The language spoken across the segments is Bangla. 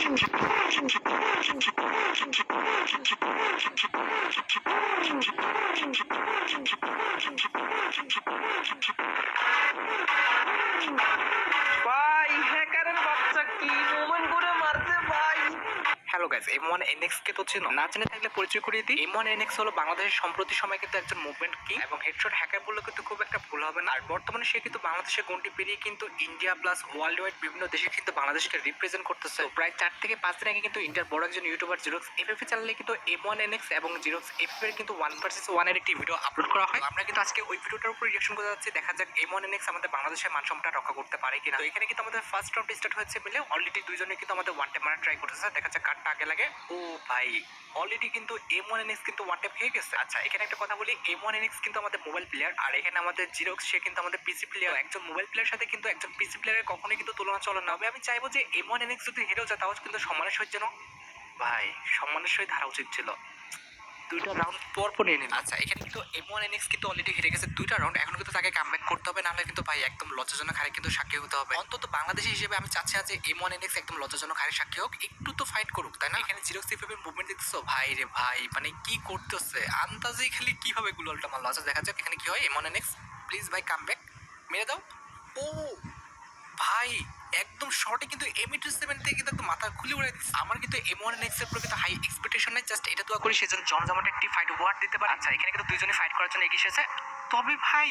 ভাই হ্যাকারের বাচ্চা কি মোমেন্ট করে মারছে ভাই। হ্যালো গাইস, M1NX কে তো চেনো? না জেনে থাকলে পরিচয় করিয়ে দিই। M1NX হলো বাংলাদেশের সম্প্রতি সময় কিন্তু একজন মুভমেন্ট কিং এবং হেডশট হ্যাকার বললে কিন্তু খুব একটা ভুল হবে না। আর বর্তমানে সে কিন্তু বাংলাদেশের গন্ডি পেরিয়ে কিন্তু ইন্ডিয়া প্লাস ওয়ার্ল্ড ওয়াইড বিভিন্ন দেশে কিন্তু বাংলাদেশকে রিপ্রেজেন্ট করতেছে। তো প্রায় 4 থেকে 5 দিন আগে কিন্তু ইন্ডিয়ার বড় একজন ইউটিউবার জিরক্স এফএফ চ্যানেলে কিন্তু M1NX এবং জিরক্স এফএফ এর কিন্তু 1 ভার্সেস 1 এর একটি ভিডিও আপলোড করা হয়। তো আমরা কিন্তু আজকে ওই ভিডিওটার উপর রিঅ্যাকশন করতে যাচ্ছি। দেখা যাক M1NX আমাদের বাংলাদেশের মান সম্মান রক্ষা করতে পারে কিনা। তো এখানে কিন্তু আমাদের ফার্স্ট রাউন্ড স্টার্ট হয়েছে বলে অলরেডি দুইজনে কিন্তু আমাদের ওয়ান ট্যাপ মারা ট্রাই করতেছে। দেখা যাক কারটা আগে লাগে। ও ভাই অলরেডি কিন্তু M1NX কিন্তু ওয়ান ট্যাপ হয়ে গেছে। আচ্ছা এখানে একটা কথা বলি, M1NX কিন্তু আমাদের মোবাইল প্লেয়ার আর এখানে আমাদের জিরক্স সে কিন্তু আমাদের পিসি প্লেয়ার। একজন মোবাইল প্লেয়ারের সাথে কিন্তু একজন পিসি প্লেয়ারের কখনোই কিন্তু তুলনা চলে না। তবে আমি চাইবো যে M1NX যদি হেরেও যায় তাও কিন্তু সম্মানের সহিত যেন ভাই সম্মানের সহিত হারা উচিত ছিল। দুইটা রাউন্ড পর পর নিয়ে নিন। আচ্ছা এখানে কিন্তু M1NX কিন্তু অলরেডি হেরে গেছে দুইটা রাউন্ড। এখন কিন্তু তাকে কামব্যাক করতে হবে, নাহলে কিন্তু ভাই একদম লজ্জাজনক হারে কিন্তু সাক্ষী হতে হবে। অন্তত বাংলাদেশি হিসেবে আমি চাচ্ছি না যে M1NX একদম লজ্জাজনক হারে সাক্ষী হোক, একটু তো ফাইট করুক, তাই না? এখানে জিরক্স এফএফের মুভমেন্ট দেখতেছো ভাই রে ভাই, মানে কি করতেছে আন্দাজে খালি কিভাবে গুলোলটা মারলো। আচ্ছা দেখা যাক এখানে কি হয়। M1NX প্লিজ ভাই কামব্যাক মেরে দাও। ও ভাই একদম শর্টে কিন্তু M2 7 থেকে কিন্তু একদম মাথা খুলে উড়াই দিচ্ছে। আমার কিন্তু M1NX এর উপর কিন্তু হাই এক্সপেকটেশন নাই, জাস্ট এটা দোয়া করি সেজন জমজমাট একটি ফাইট উপহার দিতে পারে। আচ্ছা এখানে কিন্তু দুইজনে ফাইট করার জন্য এগিয়ে এসেছে। তবে ভাই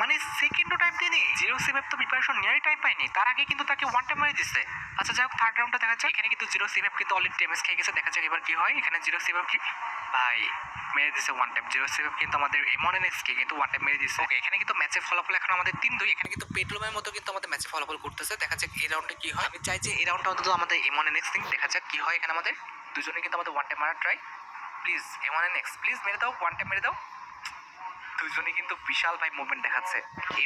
মানে সেকেন্ডও টাইম দিনি, জিরো সেভেন তো প্রিপারেশন নিয়ারই টাইম পাইনি, তার আগে কিন্তু তাকে ওয়ান টাইম মারি দিচ্ছে। আচ্ছা যাই হোক থার্ড রাউন্ডটা দেখা যাচ্ছে। এখানে কিন্তু জিরো সেভেন কিন্তু অলরেডি ড্যামেজ খেয়ে গেছে। দেখা যাক এবার কি হয়। এখানে জিরো সেভেন কি ভাই মেরে দিছে ওয়ান টাইম। জিরো সেভেন কিন্তু আমাদের M1NX কে কিন্তু ওয়ান টাইম মেরে দিচ্ছে। ওকে এখানে কিন্তু ম্যাচের ফলাফল এখন আমাদের 3-2। এখানে কিন্তু পেট্রোমের মতো কিন্তু আমাদের ম্যাচে ফলাফল করতেছে। দেখা যাক এই রাউন্ডে কি হয়। আমি চাই যে এই রাউন্ডটা অন্তত আমাদের M1NX নিক। দেখা যাক কি হয়। এখানে আমাদের দুজনে কিন্তু আমাদের ওয়ান টাইম মারা ট্রাই। প্লিজ M1NX প্লিজ মেরে দাও, ওয়ান টাইম মেরে দাও। দুজনে কিন্তু বিশাল ভাই মুভমেন্ট দেখাচ্ছে।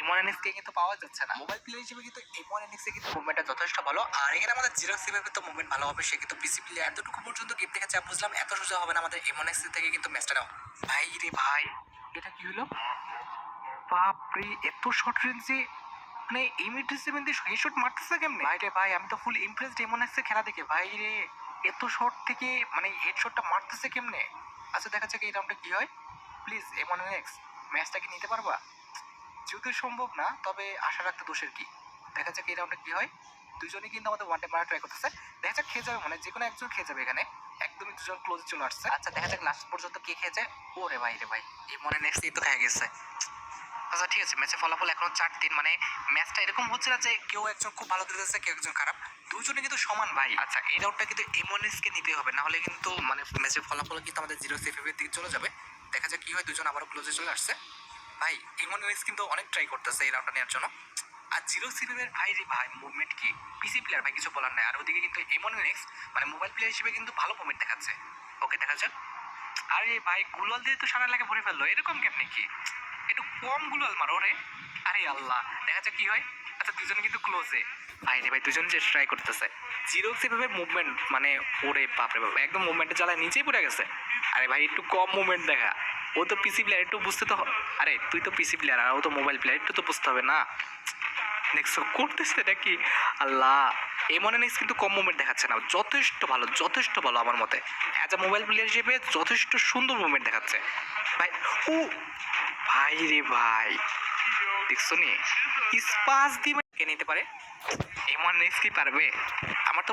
M1NX কে কিন্তু পাওয়া যাচ্ছে না। মোবাইল প্লেয়ার হিসেবে কিন্তু M1NX এর কিন্তু মুভমেন্টটা যথেষ্ট ভালো। আর এখানে আমাদের জিরক্স এর কিন্তু মুভমেন্ট ভালো হবে, সে কিন্তু পিসি প্লেয়ার। এতটুকু পর্যন্ত গেম দেখে যা বুঝলাম এত সোজা হবে না আমাদের M1NX থেকে কিন্তু ম্যাচটা নাও। ভাই রে ভাই এটা কি হলো? বাপরে এত শর্ট রেঞ্জে মানে M87 দিয়ে হেডশট মারতেছে কেমনে? ভাই রে ভাই আমি তো ফুল ইমপ্রেসড M1NX এর খেলা দেখে। ভাই রে এত শর্ট থেকে মানে হেডশটটা মারতেছে কেমনে? আচ্ছা দেখা যাক এই রাউন্ডে কি হয়। প্লিজ M1NX ম্যাচটা কি নিতে পারবা? যদিও সম্ভব না, তবে আশা রাখতে দোষের কি। দেখা যাক এই রাউন্ডে কি হয়। দুজনেই কিন্তু আমাদের ওয়ান টাইম মারা ট্রাই করতেছে। দেখা যাক খেয়ে যাবে, মানে যে কোনো একজন খেয়ে যাবে এখানে। একদমই দুজন ক্লোজে চলে আসছে। আচ্ছা দেখা যাক লাস্ট পর্যন্ত কে খেয়ে যায়। ও রে ভাই M1NX এই তো খেয়ে গেছে। আচ্ছা ঠিক আছে ম্যাচের ফলাফল এখনো 4-3, মানে ম্যাচটা এরকম হচ্ছে না যে কেউ একজন খুব ভালো খেলতেছে কেউ একজন খারাপ, দুজনে কিন্তু সমান ভাই। আচ্ছা এই রাউন্ডটা কিন্তু M1NX কে নিতে হবে, না হলে কিন্তু মানে ম্যাচের ফলাফল কিন্তু আমাদের জিরো সেফ এর দিকে চলে যাবে। দেখা যাক কি হয়। দুজন আবারও ক্লোজে চলে আসছে। ভাই M1NX কিন্তু অনেক ট্রাই করতেছে এই রাউন্ডটা নেওয়ার জন্য। আর জিরো সিভেনের ভাই রে ভাই মুভমেন্ট কি, পিসি প্লেয়ার ভাই কিছু বলার নাই। আর ওদিকে কিন্তু M1NX মানে মোবাইল প্লেয়ার হিসেবে কিন্তু ভালো মুভমেন্ট দেখাচ্ছে। ওকে দেখা যাক। আরে ভাই গুলাল দিয়ে তো সারা লাগে ভরে ফেললো, এরকম কেমনে কি? একটু কম গুলাল মারো রে। আরে আল্লাহ দেখা যাক কি হয়। আচ্ছা দুজনে কিন্তু ক্লোজে। ভাই রে ভাই দুজনে যে ট্রাই করতেছে। জিরো সেভাবে মুভমেন্ট মানে ওরে বাপরে বাপ একদম মুভমেন্টের জ্বালায় নিচেই পড়ে গেছে। আরে ভাই একটু কম মুভমেন্ট দেখা, ও তো পিসি প্লেয়ার একটু বুঝতে তো আরে তুই তো পিসি প্লেয়ার আর ও তো মোবাইল প্লেয়ার, একটু তো বুঝতে হবে না। নেক্সট করতেছে এটা কি আল্লাহ। M1NX কিন্তু কম মুভমেন্ট দেখাচ্ছে না, যথেষ্ট ভালো যথেষ্ট ভালো আমার মতে। অ্যাজ আ মোবাইল প্লেয়ার হিসেবে যথেষ্ট সুন্দর মুভমেন্ট দেখাচ্ছে ভাই। ও ভাই রে ভাই দেখছো নি স্পাস দিয়ে কে নিতে পারে? M1NX কি পারবে? আমার তো